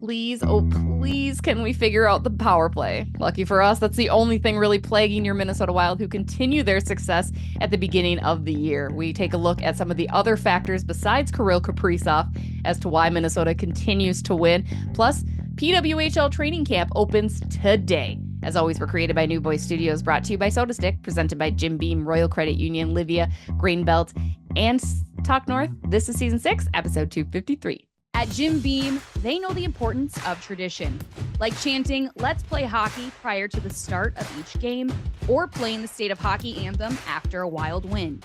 please, oh please, can we figure out the power play? Lucky for us, that's the only thing really plaguing your Minnesota Wild, who continue their success at the beginning of the year. We take a look at some of the other factors besides Kirill Kaprizov as to why Minnesota continues to win. Plus, PWHL training camp opens today. As always, we're created by New Boy Studios, brought to you by SotaStick, presented by Jim Beam, Royal Credit Union, Livia, Greenbelt, and Talk North. This is Season 6, Episode 253. At Jim Beam, they know the importance of tradition, like chanting, "Let's play hockey" prior to the start of each game, or playing the State of Hockey anthem after a Wild win.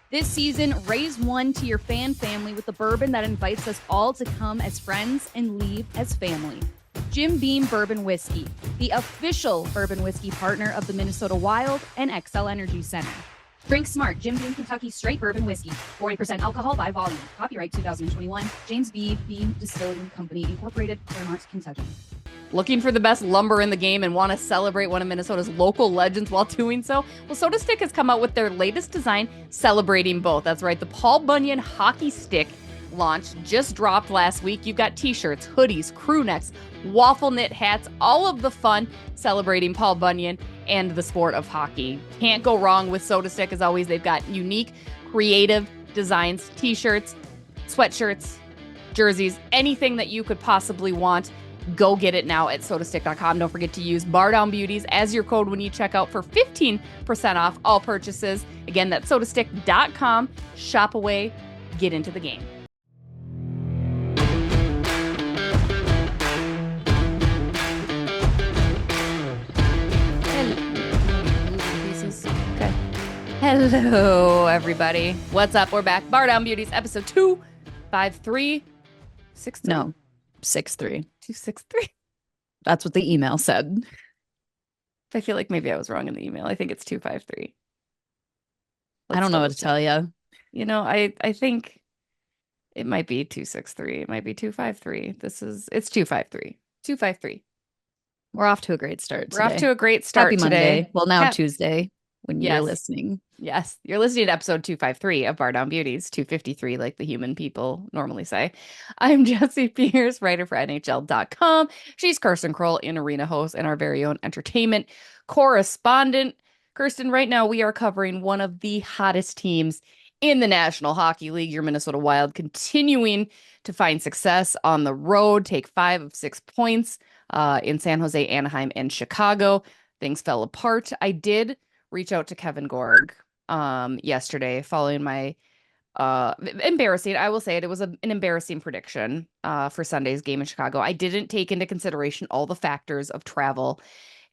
This season, raise one to your fan family with a bourbon that invites us all to come as friends and leave as family. Jim Beam Bourbon Whiskey, the official bourbon whiskey partner of the Minnesota Wild and XL Energy Center. Drink smart. Jim Beam Kentucky Straight Bourbon Whiskey. 40% alcohol by volume. Copyright 2021. James B. Beam Distilling Company, Incorporated, Claremont, Kentucky. Looking for the best lumber in the game and want to celebrate one of Minnesota's local legends while doing so? Well, SotaStick has come out with their latest design celebrating both. That's right, the Paul Bunyan Hockey Stick launch just dropped last week. You've got t-shirts, hoodies, crew necks, waffle knit hats, all of the fun celebrating Paul Bunyan and the sport of hockey. Can't go wrong with SotaStick. As always, they've got unique, creative designs, t-shirts, sweatshirts, jerseys, anything that you could possibly want. Go get it now at sotastick.com. Don't forget to use Bardown Beauties as your code when you check out for 15% off all purchases. Again, that's sotastick.com. Shop away, get into the game. Hello, everybody. What's up? We're back. Bardown Beauties, episode 253. 63. No, 6-3. 263. That's what the email said. I feel like maybe I was wrong in the email. I think it's 253. I don't know what to tell you. You know, I think it might be 263. It might be 253. It's 253. 253. We're off to a great start today. We're off to a great start Happy today. Monday. Well, now Tuesday when you're Yes. listening. Yes, you're listening to episode 253 of Bardown Beauties, 253 like the human people normally say. I'm Jessie Pierce, writer for NHL.com. She's Kirsten Kroll, in arena host and our very own entertainment correspondent. Kirsten, right now we are covering one of the hottest teams in the National Hockey League, your Minnesota Wild, continuing to find success on the road, take 5 of 6 points in San Jose, Anaheim, and Chicago. Things fell apart. I did reach out to Kevin Gorg yesterday following my embarrassing, I will say it was an embarrassing prediction for Sunday's game in Chicago. I didn't take into consideration all the factors of travel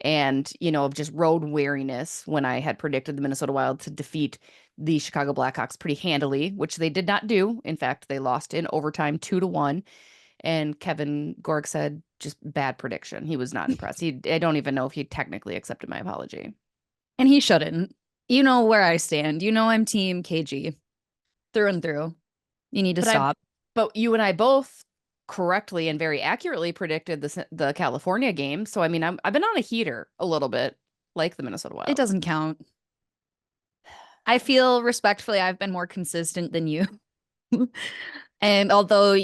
and, of just road weariness when I had predicted the Minnesota Wild to defeat the Chicago Blackhawks pretty handily, which they did not do. In fact, they lost in overtime 2-1. And Kevin Gorg said, just bad prediction. He was not impressed. I don't even know if he technically accepted my apology. And he shouldn't. You know where I stand. You know I'm team KG. Through and through. You need to stop. But you and I both correctly and very accurately predicted the California game. So, I mean, I've been on a heater a little bit, like the Minnesota Wild. It doesn't count. I feel respectfully I've been more consistent than you. And although,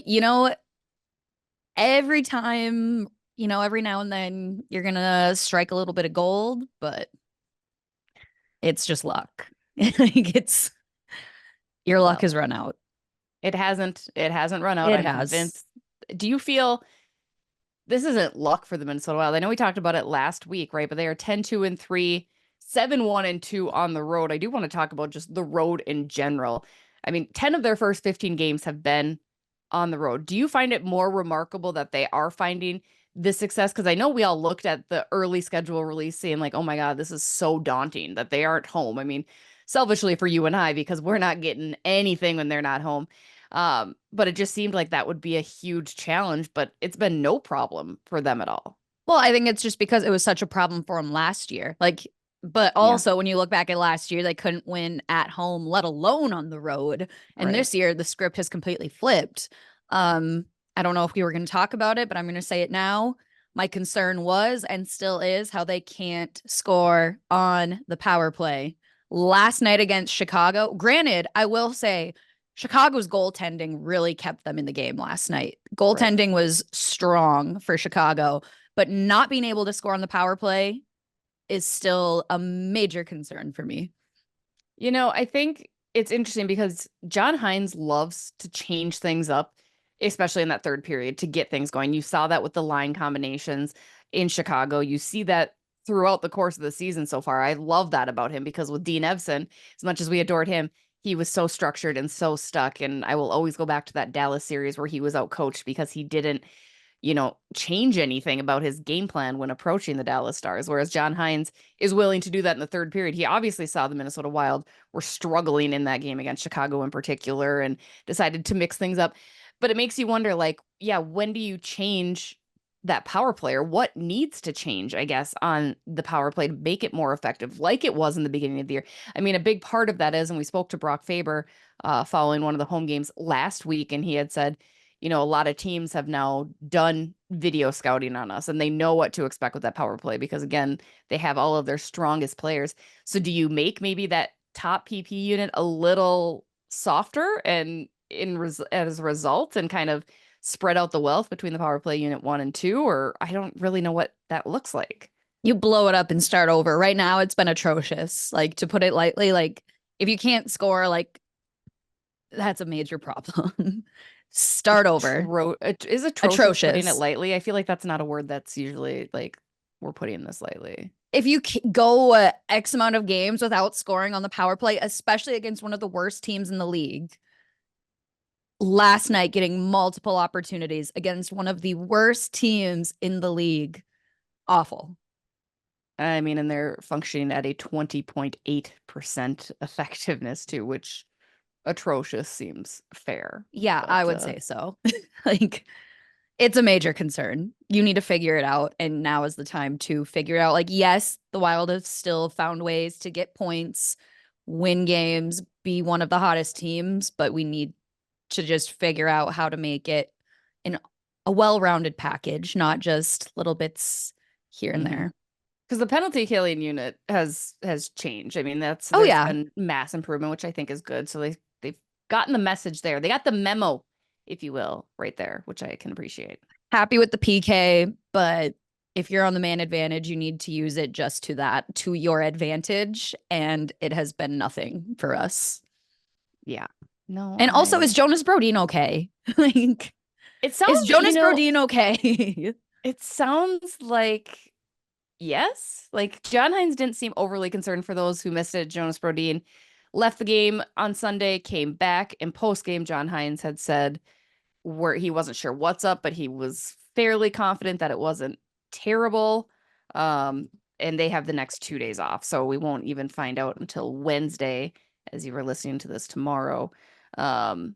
every time, every now and then you're going to strike a little bit of gold, but it's just luck. Your luck has run out. It hasn't run out. It has. Convinced. Do you feel this isn't luck for the Minnesota Wild? I know we talked about it last week, right? But they are 10-2-3, 7-1-2 on the road. I do want to talk about just the road in general. I mean, 10 of their first 15 games have been on the road. Do you find it more remarkable that they are finding this success? Because I know we all looked at the early schedule release saying like, oh my God, this is so daunting that they aren't home. I mean, selfishly for you and I, because we're not getting anything when they're not home. But it just seemed like that would be a huge challenge, but it's been no problem for them at all. Well, I think it's just because it was such a problem for them last year. But also when you look back at last year, they couldn't win at home, let alone on the road. And this year, the script has completely flipped. I don't know if we were going to talk about it, but I'm going to say it now. My concern was and still is how they can't score on the power play. Last night against Chicago, granted, I will say Chicago's goaltending really kept them in the game last night. Right. Goaltending was strong for Chicago, but not being able to score on the power play is still a major concern for me. I think it's interesting because John Hines loves to change things up, especially in that third period to get things going. You saw that with the line combinations in Chicago. You see that throughout the course of the season so far. I love that about him because with Dean Evson, as much as we adored him, he was so structured and so stuck. And I will always go back to that Dallas series where he was out coached because he didn't change anything about his game plan when approaching the Dallas Stars. Whereas John Hines is willing to do that in the third period. He obviously saw the Minnesota Wild were struggling in that game against Chicago in particular and decided to mix things up. But it makes you wonder, like, yeah, when do you change that power play, or what needs to change, I guess, on the power play to make it more effective, like it was in the beginning of the year? I mean, a big part of that is, and we spoke to Brock Faber following one of the home games last week, and he had said, a lot of teams have now done video scouting on us and they know what to expect with that power play because, again, they have all of their strongest players. So do you make maybe that top PP unit a little softer and as a result and kind of spread out the wealth between the power play unit 1 and 2? Or I don't really know what that looks like. You blow it up and start over. Right now, it's been atrocious. Like, to put it lightly, like, if you can't score, like, that's a major problem. Start over. Is atrocious putting it Atrocious. lightly? I feel like that's not a word that's usually like we're putting this lightly. If you go X amount of games without scoring on the power play, especially against one of the worst teams in the league, last night getting multiple opportunities against one of the worst teams in the league, awful. I mean, and they're functioning at a 20.8% effectiveness too, which atrocious seems fair. Yeah, But I would say so. Like, it's a major concern. You need to figure it out. And now is the time to figure it out. Like, yes, the Wild have still found ways to get points, win games, be one of the hottest teams, but we need to just figure out how to make it a well-rounded package, not just little bits here and there. Because the penalty killing unit has changed. I mean, there's Yeah. been mass improvement, which I think is good. So they've gotten the message there. They got the memo, if you will, right there, which I can appreciate. Happy with the PK, but if you're on the man advantage, you need to use it just to your advantage. And it has been nothing for us. Yeah. No. And also, is Jonas Brodin okay? Like, it sounds, is Jonas Brodin okay? It sounds like yes. Like John Hines didn't seem overly concerned. For those who missed it, Jonas Brodin left the game on Sunday, came back, and post game, John Hines had said where he wasn't sure what's up, but he was fairly confident that it wasn't terrible. And they have the next 2 days off, so we won't even find out until Wednesday, as you were listening to this tomorrow. I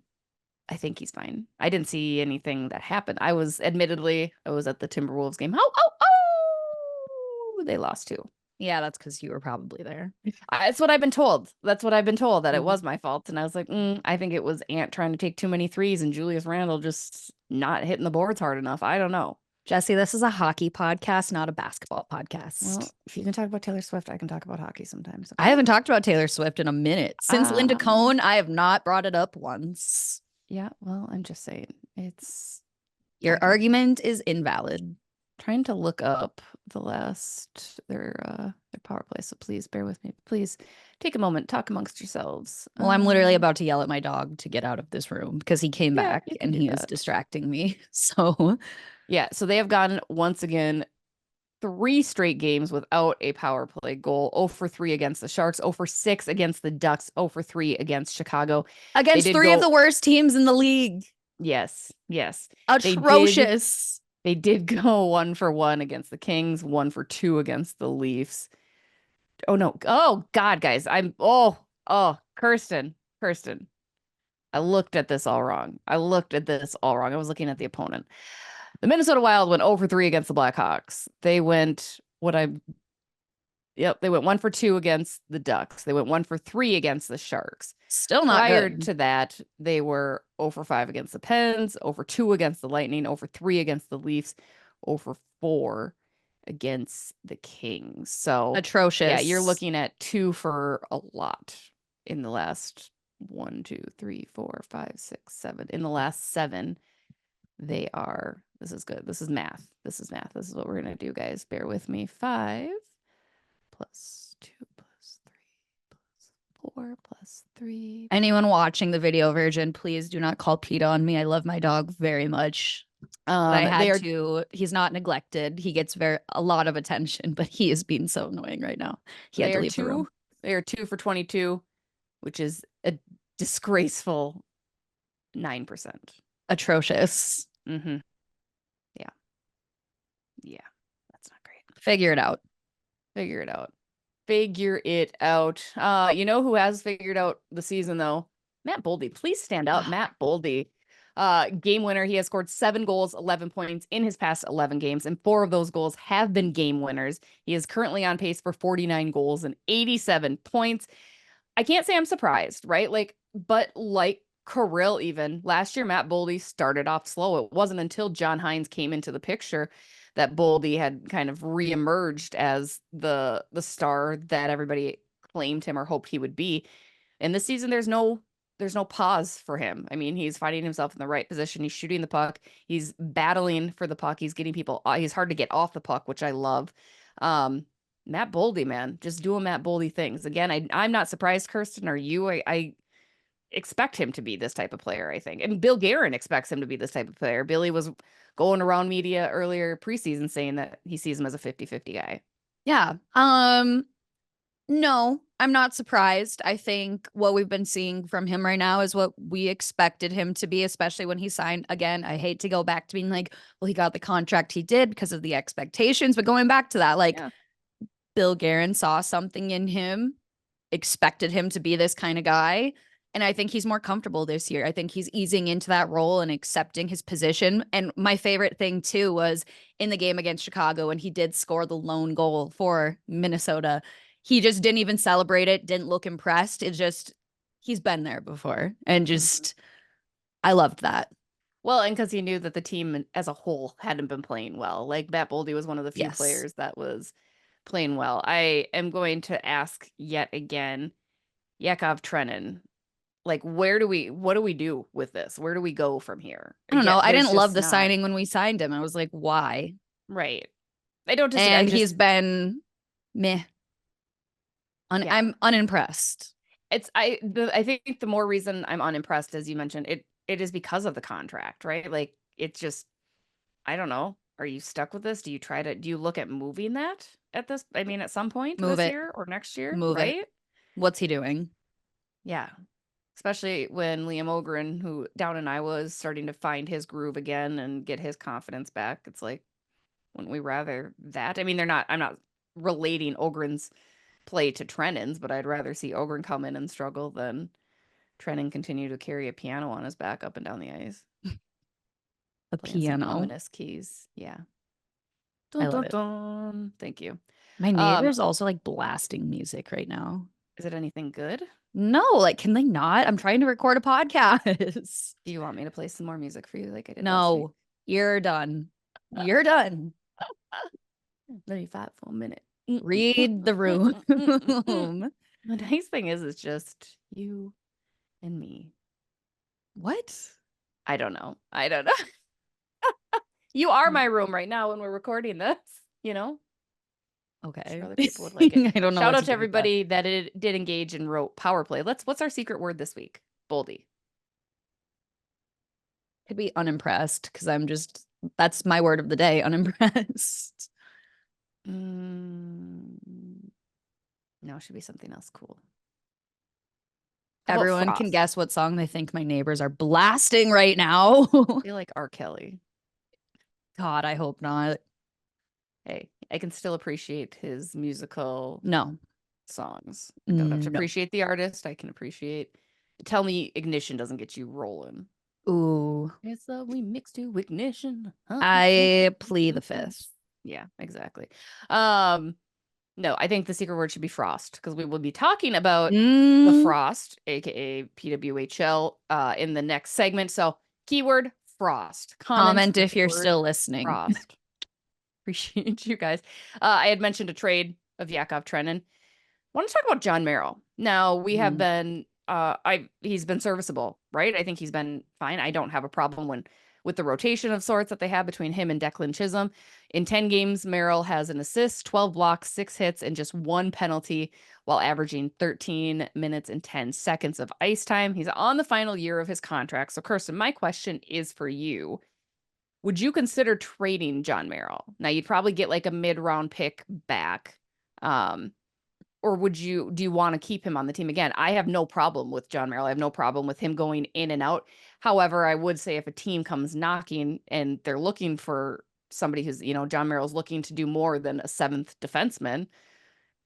think he's fine. I didn't see anything that happened. I was at the Timberwolves game. They lost too. Yeah, that's because you were probably there. That's what I've been told. That it was my fault. And I was like, I think it was Ant trying to take too many threes and Julius Randle just not hitting the boards hard enough. I don't know. Jesse, this is a hockey podcast, not a basketball podcast. Well, if you can talk about Taylor Swift, I can talk about hockey sometimes. I haven't talked about Taylor Swift in a minute. Since Linda Cohn, I have not brought it up once. Yeah, well, I'm just saying. Your argument is invalid. Trying to look up their power play, so please bear with me. Please take a moment, talk amongst yourselves. Well, I'm literally about to yell at my dog to get out of this room because he came back and he is distracting me. So yeah, so they have gone once again 3 straight games without a power play goal. 0 for 3 against the Sharks, 0 for 6 against the Ducks, 0 for 3 against Chicago. Against 3 of the worst teams in the league. Yes. Atrocious. They did go 1 for 1 against the Kings, 1 for 2 against the Leafs. Oh no. Oh God, guys. Kirsten. I looked at this all wrong. I was looking at the opponent. The Minnesota Wild went 0 for 3 against the Blackhawks. They went 1 for 2 against the Ducks. They went 1 for 3 against the Sharks. Still not Prior good. to that, they were 0 for 5 against the Pens, 0 for 2 against the Lightning, 0 for 3 against the Leafs, 0 for 4 against the Kings. So atrocious. Yeah, you're looking at 2 for a lot in the last 1, 2, 3, 4, 5, 6, 7. In the last 7, they are, this is good. This is math. This is math. This is what we're going to do, guys. Bear with me. 5 plus 2 plus 3 plus 4 plus 3. Anyone watching the video version, please do not call PETA on me. I love my dog very much. But I had to, he's not neglected. He gets a lot of attention, but he is being so annoying right now. He had to leave the room. They are 2 for 22, which is a disgraceful 9%. Atrocious. Mm-hmm. Yeah. Yeah. That's not great. Figure it out. Figure it out. Figure it out. You know who has figured out the season, though? Matt Boldy. Please stand up. Matt Boldy. Game winner. He has scored 7 goals, 11 points in his past 11 games, and 4 of those goals have been game winners. He is currently on pace for 49 goals and 87 points. I can't say I'm surprised, right? But like Kirill, even last year, Matt Boldy started off slow. It wasn't until John Hines came into the picture that Boldy had kind of reemerged as the star that everybody claimed him or hoped he would be. And this season, there's no pause for him. I mean, he's finding himself in the right position. He's shooting the puck. He's battling for the puck. He's getting people. He's hard to get off the puck, which I love. Matt Boldy, man, just doing Matt Boldy things. Again, I'm not surprised, Kirsten, are you? I expect him to be this type of player, I think. And Bill Guerin expects him to be this type of player. Billy was going around media earlier preseason saying that he sees him as a 50-50 guy. Yeah. No, I'm not surprised. I think what we've been seeing from him right now is what we expected him to be, especially when he signed. Again, I hate to go back to being like, well, he got the contract he did because of the expectations, but going back to that, Bill Guerin saw something in him, expected him to be this kind of guy. And I think he's more comfortable this year. I think he's easing into that role and accepting his position. And my favorite thing, too, was in the game against Chicago when he did score the lone goal for Minnesota. He just didn't even celebrate it, didn't look impressed. It's just, he's been there before. And just, I loved that. Well, and because he knew that the team as a whole hadn't been playing well. Like, Matt Boldy was one of the few players that was playing well. I am going to ask yet again, Yakov Trenin. Like, what do we do with this? Where do we go from here? I don't know. I didn't love the signing when we signed him. I was like, why? Right. I don't disagree. And he's been meh. I'm unimpressed. I think the more reason I'm unimpressed, as you mentioned, it is because of the contract, right? Like, it's just, I don't know. Are you stuck with this? Do you look at moving that at some point this year or next year? Move it. What's he doing? Yeah. Especially when Liam Ogren, who down in Iowa is starting to find his groove again and get his confidence back. It's like, wouldn't we rather that? I mean, I'm not relating Ogren's play to Trenin's, but I'd rather see Ogren come in and struggle than Trenin continue to carry a piano on his back up and down the ice. A piano. Ominous keys. Yeah. Dun, dun, dun. Thank you. My neighbor's also like blasting music right now. Is it anything good? No, like, can they not? I'm trying to record a podcast. Do you want me to play some more music for you like I did? No, you're done. You're done. Let me fight for a minute. Read the room. The nice thing is it's just you and me. What? I don't know. You are my room right now when we're recording this, you know? Okay. I'm sure other people would like it. I don't know. Shout out to everybody that did engage and wrote power play. What's our secret word this week? Boldy. Could be unimpressed because that's my word of the day, unimpressed. No, it should be something else cool. Everyone can guess what song they think my neighbors are blasting right now. I feel like R. Kelly. God, I hope not. Hey, I can still appreciate his musical songs. I don't have to appreciate the artist. I can appreciate. Tell me Ignition doesn't get you rolling. Ooh. It's a remix to Ignition. I plead the fifth. Yeah, exactly. No, I think the secret word should be frost because we will be talking about the frost, aka PWHL, in the next segment. So, keyword frost. Comment if you're still listening. Frost. Appreciate you guys. I had mentioned a trade of Yakov Trenin. Want to talk about John Merrill. Now, we have been he's been serviceable, right? I think he's been fine. I don't have a problem with the rotation of sorts that they have between him and Declan Chisholm. In 10 games, Merrill has an assist, 12 blocks, 6 hits, and just 1 penalty while averaging 13 minutes and 10 seconds of ice time. He's on the final year of his contract. So, Kirsten, my question is for you. Would you consider trading John Merrill? Now, you'd probably get like a mid-round pick back. Um, or do you want to keep him on the team again? I have no problem with John Merrill. I have no problem with him going in and out. However, I would say if a team comes knocking and they're looking for somebody who's, John Merrill's looking to do more than a seventh defenseman,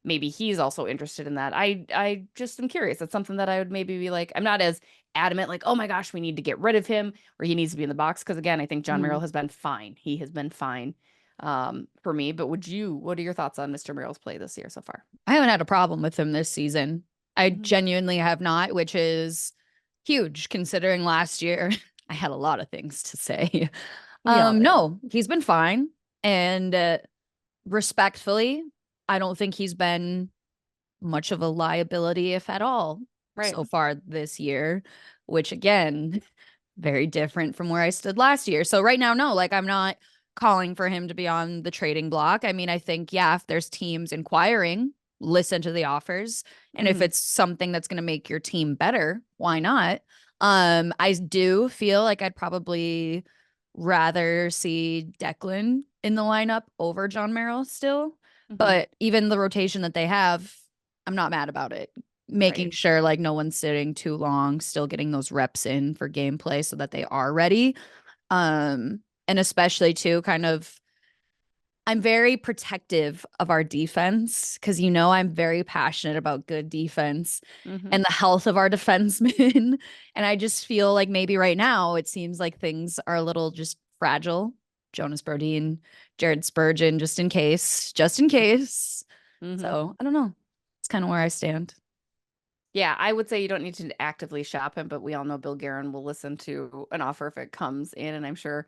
maybe he's also interested in that. I just am curious. That's something that I would maybe be like, I'm not as adamant like, oh my gosh, we need to get rid of him or he needs to be in the box. Cause again, I think John Merrill has been fine. He has been fine for me. But what are your thoughts on Mr. Merrill's play this year so far? I haven't had a problem with him this season. I Mhm. genuinely have not, which is huge considering last year I had a lot of things to say. We all did. No, he's been fine. And respectfully, I don't think he's been much of a liability, if at all, Right. so far this year, which again, very different from where I stood last year. So right now, no, like I'm not calling for him to be on the trading block. I mean, I think, yeah, if there's teams inquiring, listen to the offers. And if Mhm. it's something that's going to make your team better, why not? I do feel like I'd probably rather see Declan in the lineup over John Merrill still. Mhm. But even the rotation that they have, I'm not mad about it. Making Right. sure like no one's sitting too long, still getting those reps in for gameplay so that they are ready. And especially too, kind of I'm very protective of our defense because I'm very passionate about good defense Mhm. and the health of our defensemen. And I just feel like maybe right now it seems like things are a little just fragile. Jonas Brodin, Jared Spurgeon, just in case, just in case. Mhm. So I don't know. It's kind of where I stand. Yeah, I would say you don't need to actively shop him, but we all know Bill Guerin will listen to an offer if it comes in, and I'm sure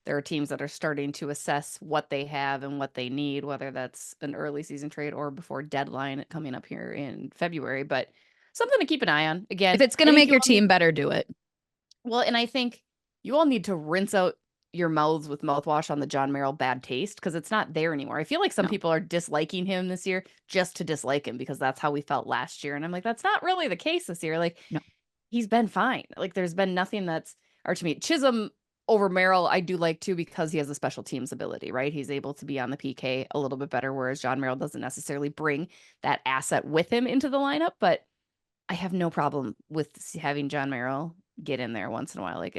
there are teams that are starting to assess what they have and what they need, whether that's an early season trade or before deadline coming up here in February. But something to keep an eye on. Again, If it's going I to think make you your all need team better, do it. well, and I think you all need to rinse out your mouths with mouthwash on the John Merrill bad taste because it's not there anymore. I feel like some No, people are disliking him this year just to dislike him because that's how we felt last year. And I'm like, that's not really the case this year. Like, no. he's been fine. Like, there's been nothing that's, or to me, Chisholm over Merrill, I do like too because he has a special teams ability, right? He's able to be on the PK a little bit better, whereas John Merrill doesn't necessarily bring that asset with him into the lineup. But I have no problem with having John Merrill get in there once in a while. Like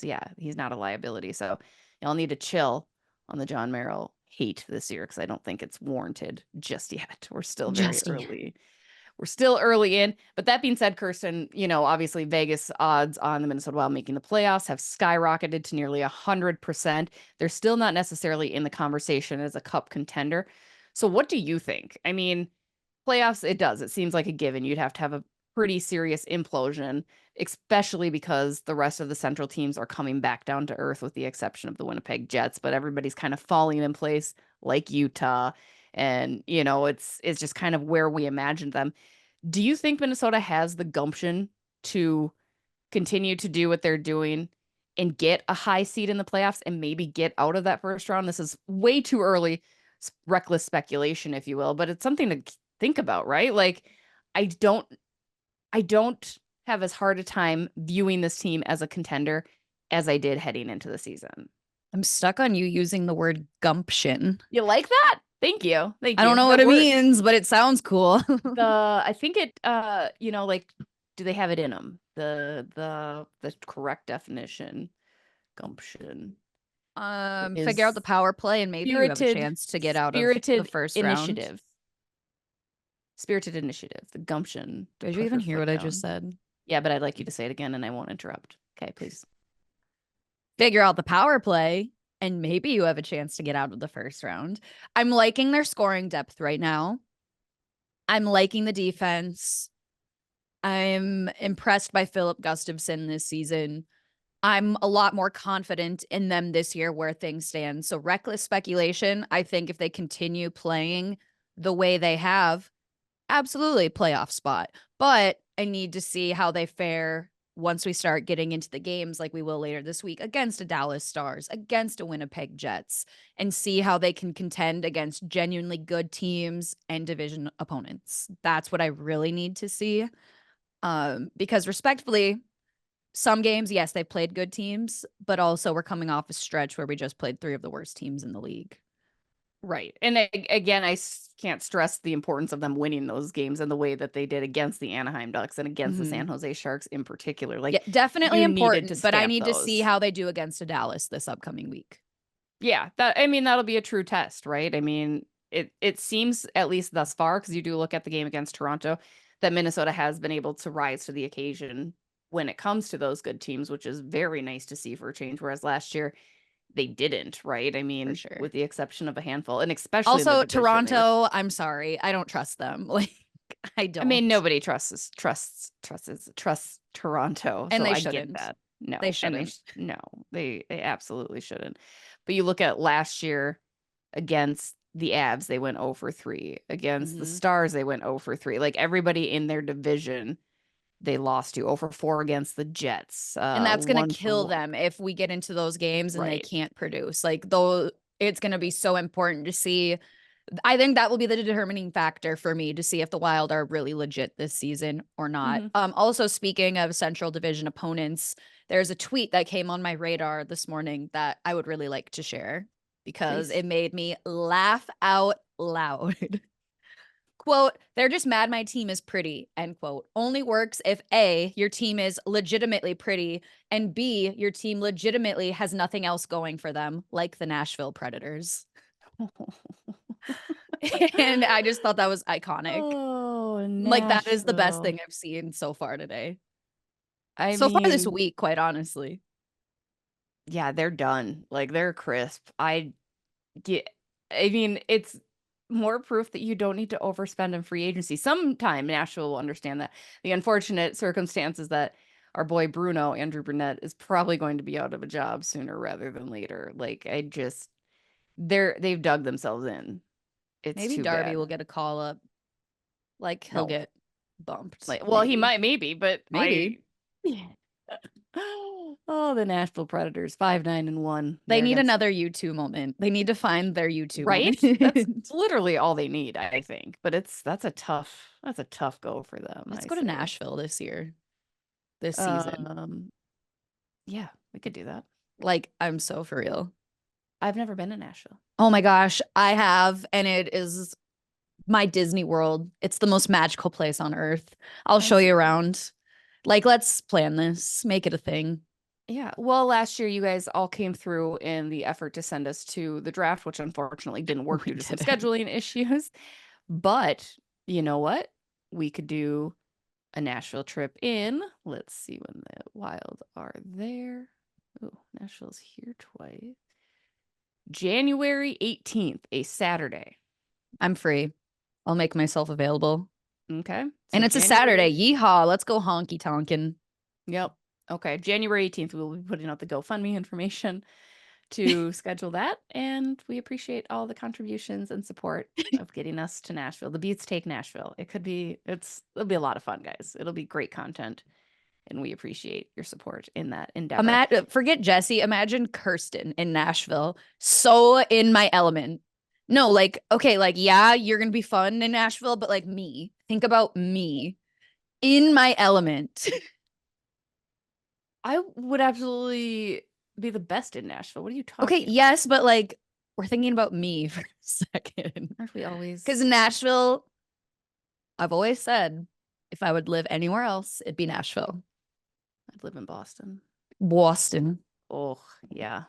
yeah, he's not a liability. So y'all need to chill on the John Merrill hate this year because I don't think it's warranted just yet. We're still very Just yet. early. We're still early in. But that being said, Kirsten, obviously Vegas odds on the Minnesota Wild making the playoffs have skyrocketed to nearly 100%. They're still not necessarily in the conversation as a cup contender. So what do you think? I mean, playoffs, it does. It seems like a given. You'd have to have a pretty serious implosion, especially because the rest of the central teams are coming back down to earth with the exception of the Winnipeg Jets, but everybody's kind of falling in place like Utah. And, it's just kind of where we imagined them. Do you think Minnesota has the gumption to continue to do what they're doing and get a high seed in the playoffs and maybe get out of that first round? This is way too early, reckless speculation, if you will, but it's something to think about, right? Like, I don't, I don't have as hard a time viewing this team as a contender as I did heading into the season. I'm stuck on you using the word gumption. You like that? Thank you. Thank I don't you. know what That it word. means, but it sounds cool. I think it like do they have it in them? The correct definition, gumption Figure out the is power play and maybe you have a chance to get out of the spirited first round. initiative. Spirited initiative, the gumption to Did you put her even hear foot what I just down. said? Yeah, but I'd like you to say it again and I won't interrupt. Okay, please. Figure out the power play and maybe you have a chance to get out of the first round. I'm liking their scoring depth right now. I'm liking the defense. I'm impressed by Philip Gustafson this season. I'm a lot more confident in them this year where things stand. So, reckless speculation, I think if they continue playing the way they have, absolutely playoff spot. But I need to see how they fare once we start getting into the games like we will later this week against a Dallas Stars, against a Winnipeg Jets, and see how they can contend against genuinely good teams and division opponents. That's what I really need to see. Because respectfully, some games, yes, they played good teams, but also we're coming off a stretch where we just played 3 of the worst teams in the league. Right. And again, can't stress the importance of them winning those games in the way that they did against the Anaheim Ducks and against the San Jose Sharks in particular. Like, Yeah, definitely you needed to important, but I stamp need to see those. how they do against a Dallas this upcoming week. Yeah, that'll be a true test, right? I mean, it seems, at least thus far, because you do look at the game against Toronto, that Minnesota has been able to rise to the occasion when it comes to those good teams, which is very nice to see for a change. Whereas last year they didn't, right? I For mean, sure. with the exception of a handful, and especially in the Also, division, Toronto, I'm sorry. I don't trust them. Like, I I mean, don't. nobody trusts Toronto, And so they I get shouldn't. that. No, They and shouldn't. no, they absolutely shouldn't. But you look at last year against the Avs, they went 0 for 3. Against the Stars, they went 0 for 3. Like, everybody in their division, they lost to 0 for 4 against the Jets. And that's going to 1 for kill 1. them if we get into those games and they Right. can't produce. Like, though, it's going to be so important to see. I think that will be the determining factor for me to see if the Wild are really legit this season or not. Also, speaking of Central Division opponents, there's a tweet that came on my radar this morning that I would really like to share because Please. it made me laugh out loud. Quote, they're just mad my team is pretty, end quote. Only works if A, your team is legitimately pretty, and B, your team legitimately has nothing else going for them, like the Nashville Predators. And I just thought that was iconic. Oh, Like, that is the best Nashville. thing I've seen so far today. I So far this mean, week, quite honestly. yeah, they're done. Like, they're crisp. Get, I mean, it's more proof that you don't need to overspend in free agency. Sometime Nashville will understand that. The unfortunate circumstance is that our boy Bruno, Andrew Brunette, is probably going to be out of a job sooner rather than later. Like, they've dug themselves in. It's Maybe too Darby bad. will get a call up. Like, he'll No. get bumped. Like, well, he might, maybe, but Maybe. Oh, the Nashville Predators, 5-9-1. They They're need against, another U2 moment. They need to find their U2 right? That's moment. literally all they need, I think. But that's a tough go for them, Let's I go to say. Nashville this year, this season. Um, yeah, we could do that. Like, I'm so for real. I've never been to Nashville. Oh my gosh, I have, and it is my Disney World. It's the most magical place on earth. I'll I show see you that. around. Like, let's plan this, make it a thing. Yeah. Well, last year you guys all came through in the effort to send us to the draft, which unfortunately didn't work We due to some did it. scheduling issues. But you know what? We could do a Nashville trip in. Let's see when the Wild are there. Oh, Nashville's here twice. January 18th, a Saturday. I'm free. I'll make myself available. Okay. So And it's a Saturday. January. Yeehaw. Let's go honky tonkin'. Yep. Okay. January 18th, we'll be putting out the GoFundMe information to schedule that. And we appreciate all the contributions and support of getting us to Nashville. The Beats take Nashville. It'll be a lot of fun, guys. It'll be great content. And we appreciate your support in that endeavor. Forget Jesse. Imagine Kirsten in Nashville. So in my element. No, like, okay, like, yeah, you're going to be fun in Nashville, but like me. Think about me in my element. I would absolutely be the best in Nashville. What are you Okay, talking about? yes, but like, we're thinking about me for a second. Aren't we always? Because Nashville, I've always said if I would live anywhere else, it'd be Nashville. I'd live in Boston. Boston. Oh, yeah.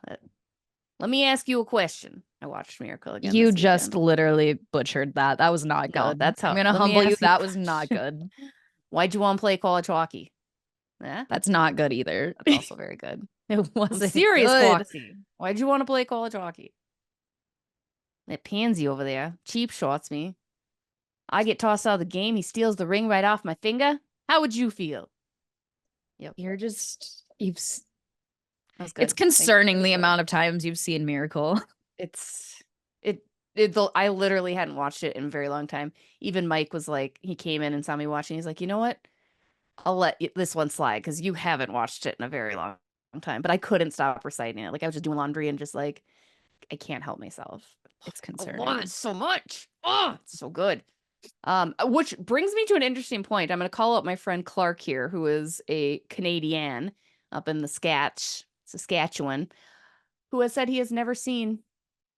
Let me ask you a question. I watched Miracle again You this just weekend. literally butchered that. That was not No, good. that's I'm how. gonna Let me humble you. ask you a That was not question. good. Why'd you want to play college hockey? Yeah, That's not good either. that's also very good. It Some wasn't serious good. hockey. Why'd you want to play college hockey? That pansy over there cheap shots me. I get tossed out of the game. He steals the ring right off my finger. How would you feel? Yep, You're just you've that was it's good. Thank you for concerning the the plug. amount of times you've seen Miracle. It's it I literally hadn't watched it in a very long time. Even Mike was like, he came in and saw me watching. He's like, you know what? I'll let this one slide because you haven't watched it in a very long time. But I couldn't stop reciting it. Like I was just doing laundry and just like I can't help myself. It's I love concerning. it so much. Oh, it's so good. Which brings me to an interesting point. I'm going to call up my friend Clark here, who is a Canadian up in the Saskatchewan, who has said he has never seen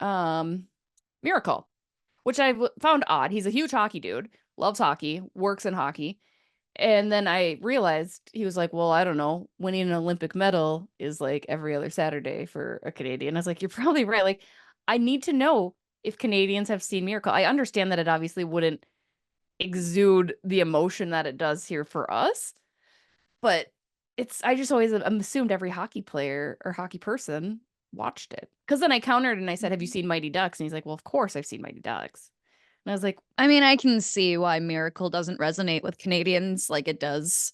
Miracle, which I found odd. He's a huge hockey dude, loves hockey, works in hockey. And then I realized he was like, well, I don't know, winning an Olympic medal is like every other Saturday for a Canadian. I was like, you're probably right. Like, I need to know if Canadians have seen Miracle. I understand that it obviously wouldn't exude the emotion that it does here for us, but I just always assumed every hockey player or hockey person watched it. Because then I countered and I said, have you seen Mighty Ducks? And he's like, well, of course I've seen Mighty Ducks. And I was like, I mean, I can see why Miracle doesn't resonate with Canadians like it does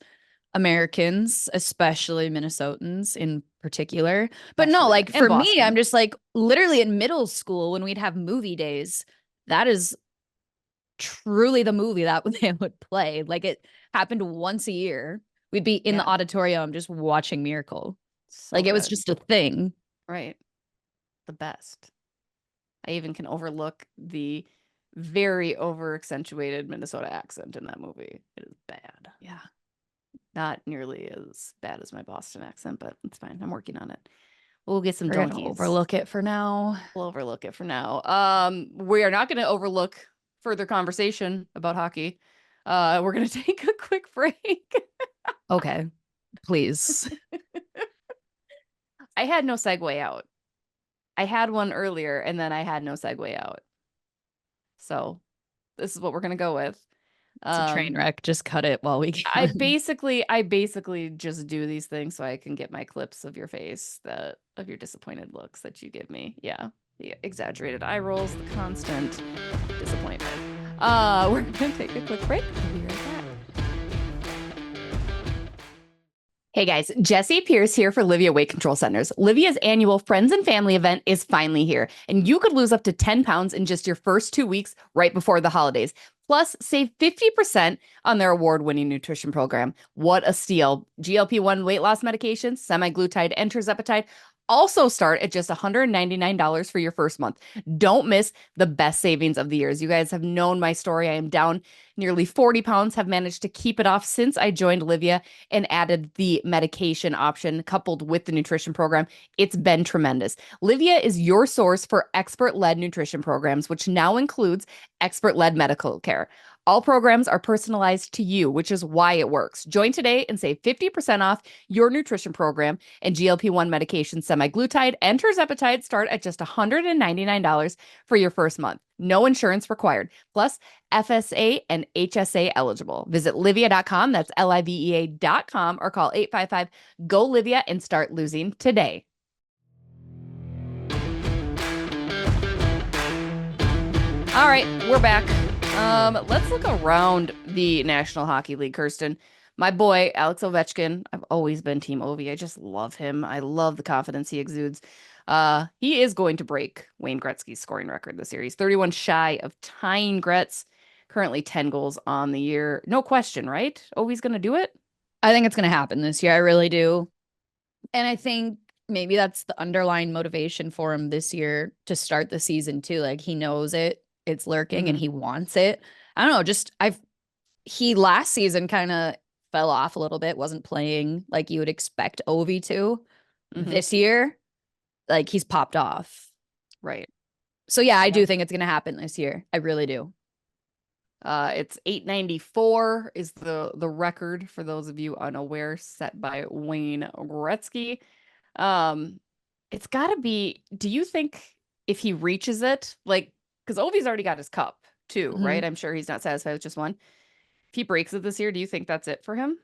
Americans, especially Minnesotans in particular. But no, especially like in for me, I'm Boston. just like literally in middle school when we'd have movie days, that is truly the movie that they would play. Like it happened once a year. We'd be in the Yeah, auditorium just watching Miracle. so Like it was good. just a thing. Right. The best. I even can overlook the very over accentuated Minnesota accent in that movie. It is bad. Yeah. Not nearly as bad as my Boston accent, but it's fine. I'm working on it. We'll get some We're gonna donkeys. overlook it for now. We'll overlook it for now. We are not going to overlook further conversation about hockey. We're going to take a quick break. Okay. Please. I had no segue out. I had one earlier and then I had no segue out. So this is what we're going to go with. It's a train Um, wreck. Just cut it while we I can. basically I basically just do these things so I can get my clips of your face that of your disappointed looks that you give me. Yeah. The exaggerated eye rolls, the constant disappointment. We're gonna take a quick break. We'll be right back. Hey guys, Jesse Pierce here for Livia Weight Control Centers. Livia's annual Friends and Family event is finally here, and you could lose up to 10 pounds in just your first 2 weeks right before the holidays. Plus, save 50% on their award-winning nutrition program. What a steal. GLP-1 weight loss medications, semaglutide, and tirzepatide also start at just $199 for your first month. Don't miss the best savings of the years. You guys have known my story. I am down nearly 40 pounds, have managed to keep it off since I joined Livia and added the medication option coupled with the nutrition program. It's been tremendous. Livia is your source for expert-led nutrition programs, which now includes expert-led medical care. All programs are personalized to you, which is why it works. Join today and save 50% off your nutrition program, and GLP-1 medication, semaglutide, and tirzepatide start at just $199 for your first month. No insurance required. Plus, FSA and HSA eligible. Visit livea.com. That's livea.com or call 855-GO-LIVIA and start losing today. All right, we're back. Let's look around the National Hockey League, Kirsten. My boy, Alex Ovechkin, I've always been Team Ovi. I just love him. I love the confidence he exudes. He is going to break Wayne Gretzky's scoring record this year. He's 31 shy of tying Gretz, currently 10 goals on the year. No question, right? Ovi's going to do it? I think it's going to happen this year. I really do. And I think maybe that's the underlying motivation for him this year to start the season too. Like he knows it's lurking and Mm-hmm. he wants it. I don't know, he last season kind of fell off a little bit, wasn't playing like you would expect Ovi to. Mm-hmm. This year, like he's popped off. Right. So yeah, I Yeah. do think it's going to happen this year. I really do. It's 894 is the record for those of you unaware, set by Wayne Gretzky. Um, it's got to be. Do you think if he reaches it, like, because Ovi's already got his cup too, Mhm. right? I'm sure he's not satisfied with just one. If he breaks it this year, do you think that's it for him?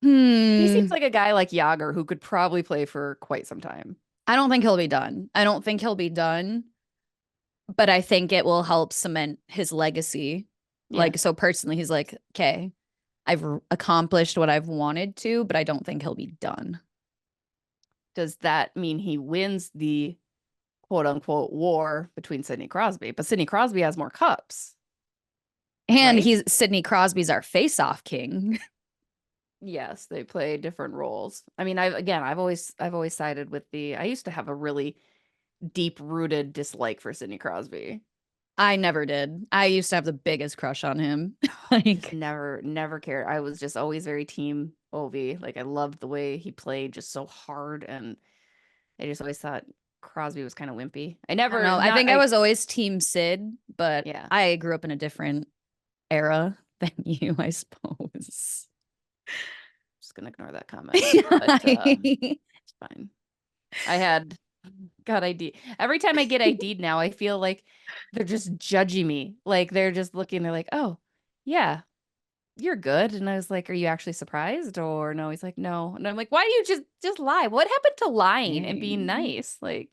He seems Hmm. like a guy like Yager who could probably play for quite some time. I don't think he'll be done. I don't think he'll be done, but I think it will help cement his legacy. Yeah. Like, so personally, he's like, okay, accomplished what I've wanted to, but I don't think he'll be done. Does that mean he wins the quote unquote war between Sidney Crosby? But Sidney Crosby has more cups. And right? he's Sidney Crosby's our face-off king. Yes, they play different roles. I mean, I've always sided with I used to have a really deep-rooted dislike for Sidney Crosby. I never did. I used to have the biggest crush on him. Just Like, never cared. I was just always very team Ovi. Like I loved the way he played just so hard, and I just always thought Crosby was kind of wimpy. I I don't never know. I not think I I was always team Sid, but Yeah. I grew up in a different era than you, I suppose. Just gonna ignore that comment. But it's fine. I had got ID. Every time I get ID'd now, I feel like they're just judging me. Like they're just looking, they're like, oh, yeah, you're good. And I was like, are you actually surprised? Or no, he's like, no. And I'm like, why do you just lie? What happened to lying and being nice? Like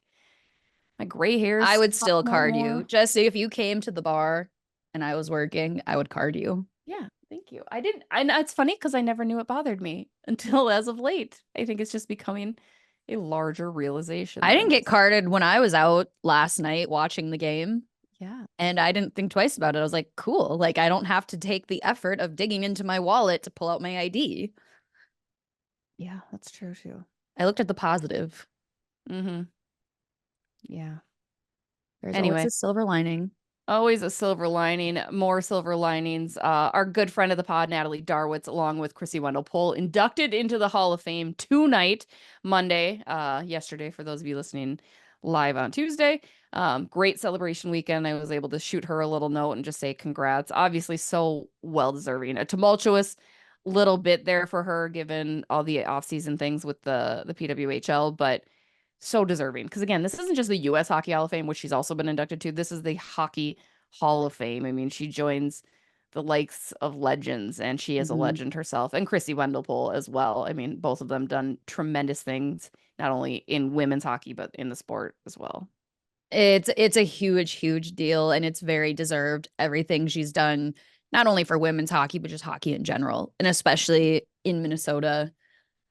my gray I hairs would pop still out card you. more. Jesse, if you came to the bar and I was working, I would card you. Yeah, thank you. I didn't, I know it's funny because I never knew it bothered me until as of late. I think it's just becoming a larger realization I that didn't I'm get just, carded when I was out last night watching the game, yeah, and I didn't think twice about it. I was like, cool. Like, I don't have to take the effort of digging into my wallet to pull out my ID. yeah, that's true too. I looked at the positive. Mm-hmm. Yeah. There's always Anyway, a silver lining. always a silver lining, more silver linings. Our good friend of the pod, Natalie Darwitz, along with Chrissy Wendell Pohl, inducted into the Hall of Fame tonight, Monday, yesterday, for those of you listening live on Tuesday. Great celebration weekend. I was able to shoot her a little note and just say congrats. Obviously, so well deserving. A tumultuous little bit there for her, given all the offseason things with the PWHL, but so deserving. Because again, this isn't just the U.S. Hockey Hall of Fame, which she's also been inducted to. This is the Hockey Hall of Fame. I mean, she joins the likes of legends, and she is a Mhm. legend herself, and Chrissy Wendelpool as well. I mean, both of them done tremendous things, not only in women's hockey, but in the sport as well. It's a huge, huge deal, and it's very deserved. Everything she's done, not only for women's hockey, but just hockey in general, and especially in Minnesota.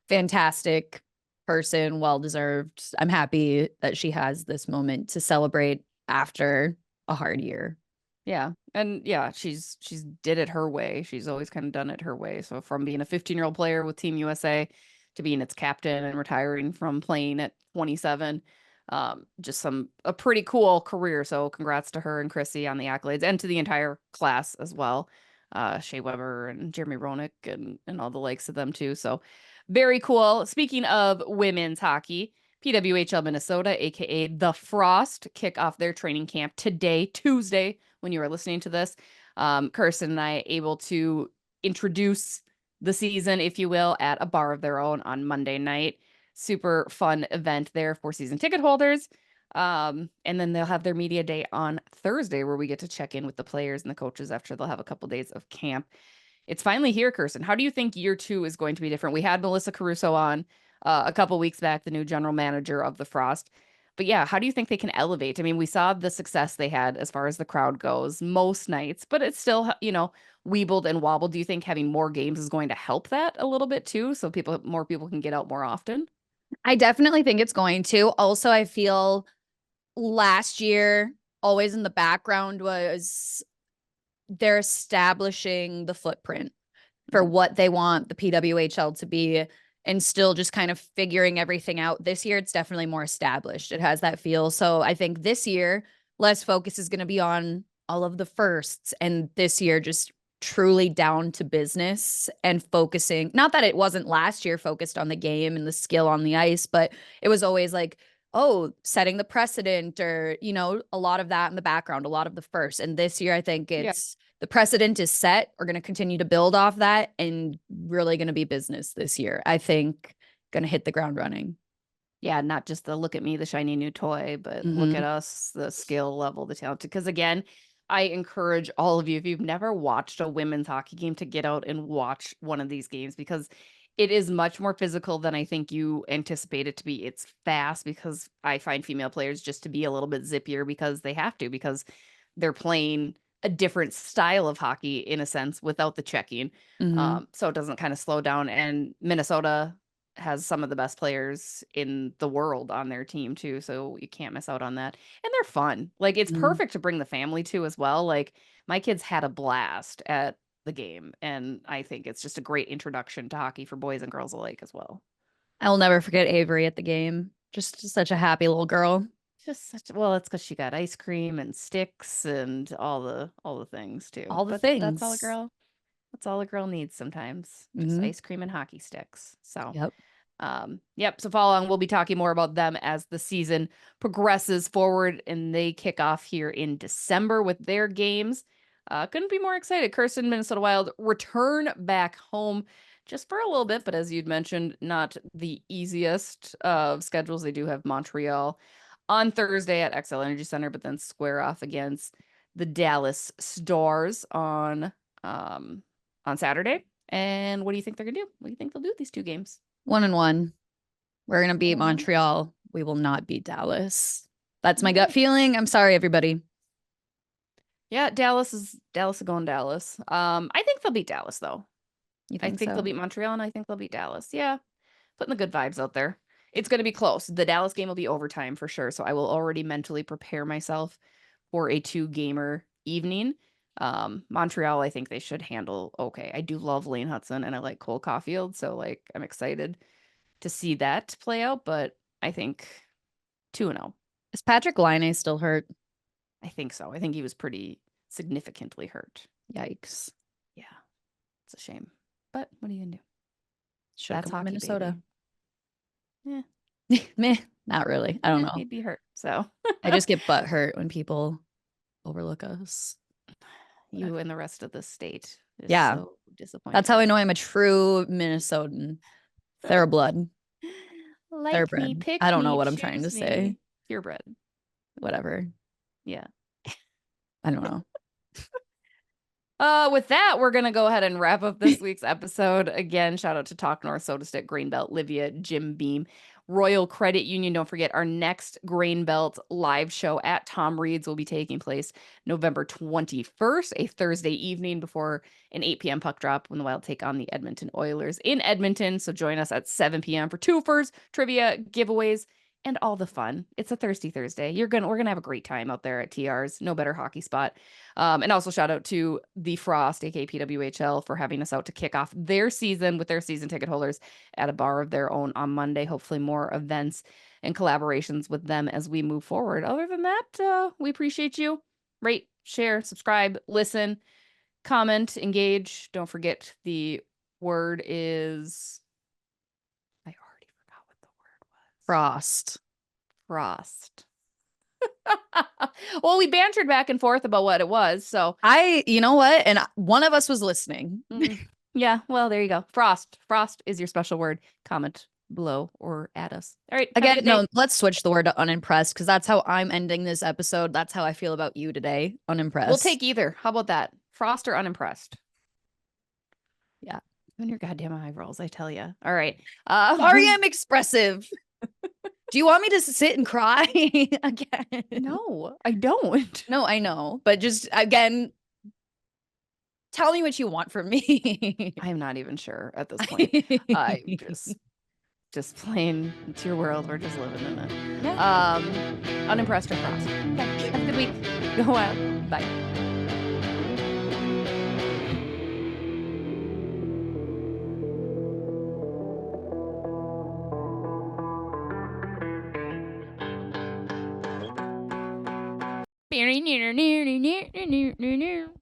Fantastic person, well deserved. I'm happy that she has this moment to celebrate after a hard year. Yeah. And yeah, she's did it her way. She's always kind of done it her way. So from being a 15-year-old player with Team USA to being its captain and retiring from playing at 27, just a pretty cool career. So congrats to her and Chrissy on the accolades and to the entire class as well. Shea Weber and Jeremy Roenick and all the likes of them too. So very cool. Speaking of women's hockey, PWHL Minnesota, aka the Frost, kick off their training camp today, Tuesday, when you are listening to this. Kirsten and I able to introduce the season, if you will, at a bar of their own on Monday night. Super fun event there for season ticket holders. And then they'll have their media day on Thursday where we get to check in with the players and the coaches after they'll have a couple days of camp. It's finally here, Kirsten. How do you think year two is going to be different? We had Melissa Caruso on a couple weeks back, the new general manager of the Frost. But yeah, how do you think they can elevate? I mean, we saw the success they had as far as the crowd goes most nights, but it's still, weebled and wobbled. Do you think having more games is going to help that a little bit too, so more people can get out more often? I definitely think it's going to. Also, I feel last year, always in the background, was they're establishing the footprint for Mhm. what they want the PWHL to be and still just kind of figuring everything out. This year, it's definitely more established. It has that feel. So I think this year, less focus is going to be on all of the firsts. And this year, just truly down to business and focusing. Not that it wasn't last year focused on the game and the skill on the ice, but it was always like, oh, setting the precedent or, a lot of that in the background, a lot of the first. And this year, I think Yeah. it's the precedent is set. We're going to continue to build off that and really going to be business this year. I think going to hit the ground running. Yeah, not just the look at me, the shiny new toy, but look Mm-hmm. at us, the skill level, the talent. Because again, I encourage all of you, if you've never watched a women's hockey game, to get out and watch one of these games because it is much more physical than I think you anticipate it to be. It's fast because I find female players just to be a little bit zippier because they have to, because they're playing a different style of hockey in a sense without the checking. Mm-hmm. So it doesn't kind of slow down. And Minnesota has some of the best players in the world on their team too, so you can't miss out on that. And they're fun. Like it's Mm. perfect to bring the family to as well. Like my kids had a blast at the game, and I think it's just a great introduction to hockey for boys and girls alike as well. I will never forget Avery at the game. Just such a happy little girl. Just such well, it's because she got ice cream and sticks and all the things too. All the But things. that's all a girl needs sometimes. Just Hmm. ice cream and hockey sticks. So Yep. yep. So follow along. We'll be talking more about them as the season progresses forward, and they kick off here in December with their games. Couldn't be more excited. Kirsten, Minnesota Wild return back home just for a little bit, but as you'd mentioned, not the easiest of schedules. They do have Montreal on Thursday at XL Energy Center, but then square off against the Dallas Stars on Saturday. And what do you think they're gonna do? What do you think they'll do with these two games? 1-1. We're gonna beat 1-1. Montreal. We will not beat Dallas. That's my gut Okay. feeling. I'm sorry, everybody. Yeah, Dallas is going Dallas. I think they'll beat Dallas though. You I think think they'll so? beat Montreal and I think they'll beat Dallas. Yeah. Putting the good vibes out there. It's going to be close. The Dallas game will be overtime for sure, so I will already mentally prepare myself for a two-gamer evening. Montreal, I think they should handle okay. I do love Lane Hudson and I like Cole Caulfield, so like I'm excited to see that play out, but I think 2-0. Is Patrick Laine still hurt? I think so. I think he was pretty significantly hurt. Yikes. Yeah, it's a shame. But what are you gonna do? Should have That's come to hockey, Minnesota. baby. Meh. Not really. I don't Yeah, know. he'd be hurt. So I just get butt hurt when people overlook us. you and the rest of the state is Yeah. so That's how disappointing. I know I'm a true Minnesotan. Thoroughblood. Like me, Thoroughbred. I pick don't know me, what I'm trying to choose say. me. Purebred. Whatever. Yeah. I don't know. With that, we're gonna go ahead and wrap up this week's episode. Again, shout out to Talk North, SotaStick, Greenbelt, Livia, Jim Beam, Royal Credit Union. Don't forget our next Grain Belt live show at Tom Reed's will be taking place November 21st, a Thursday evening before an 8 p.m. puck drop when the Wild take on the Edmonton Oilers in Edmonton. So join us at 7 p.m. for twofers, trivia, giveaways, and all the fun. It's a Thirsty Thursday. We're gonna have a great time out there at TR's. No better hockey spot. And also shout out to the Frost, aka PWHL, for having us out to kick off their season with their season ticket holders at a bar of their own on Monday. Hopefully, more events and collaborations with them as we move forward. Other than that, we appreciate you. Rate, share, subscribe, listen, comment, engage. Don't forget the word is. I already forgot what the word was. Frost. Frost. Well, we bantered back and forth about what it was, so You know what? And one of us was listening. yeah, well, there you go. Frost. Frost is your special word. Comment below or at us. All right, have a Again, good no, day. let's switch the word to unimpressed because that's how I'm ending this episode. That's how I feel about you today. We'll Unimpressed. take either. How about that? Frost or unimpressed? Yeah. On your goddamn eye rolls, I tell you. All right. Sorry, I'm expressive. Do you want me to sit and cry again? No, I don't. No, I know. But just again, tell me what you want from me. I'm not even sure at this point. I just plain, it's your world. We're just living in it. Yeah. Unimpressed or Frost. Okay. Have a good week. Go out. Bye.